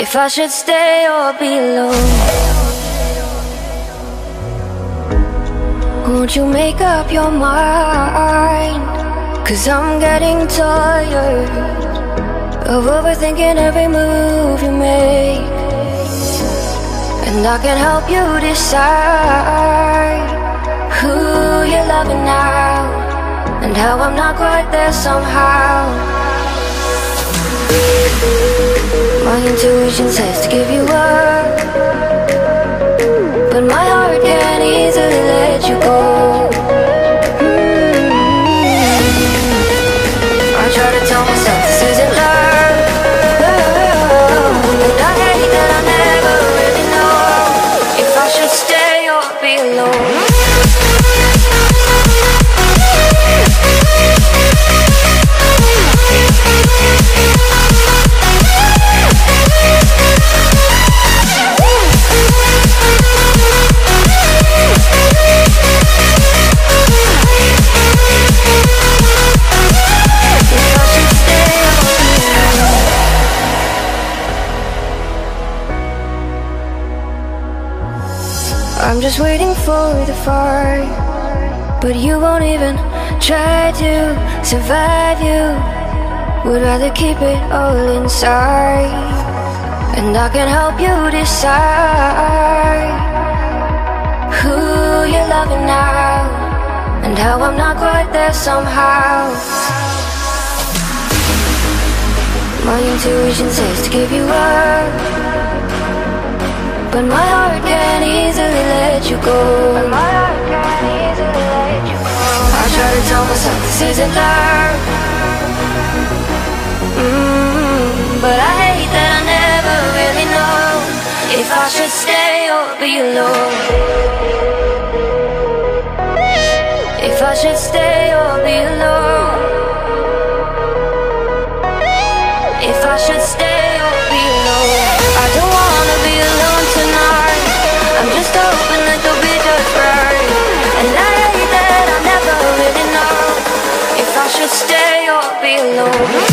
if I should stay or be alone. Won't you make up your mind? 'Cause I'm getting tired of overthinking every move you make. And I can help you decide who you're loving now, and how I'm not quite there somehow. My intuition says to give you up, but my heart can't easily let you go. I try to tell myself this isn't love, and I hate that I never really know if I should stay or be alone. I'm just waiting for the fight, but you won't even try to survive. You would rather keep it all inside, and I can help you decide who you're loving now, and how I'm not quite there somehow. My intuition says to give you up, but my heart can't easily let you go. I try to tell myself this isn't love, but I hate that I never really know if I should stay or be alone. If I should stay or be alone. If I should stay or be alone. I don't wanna be alone tonight. I'm just hoping that you'll be just right. And I hate that I never really know if I should stay or be alone.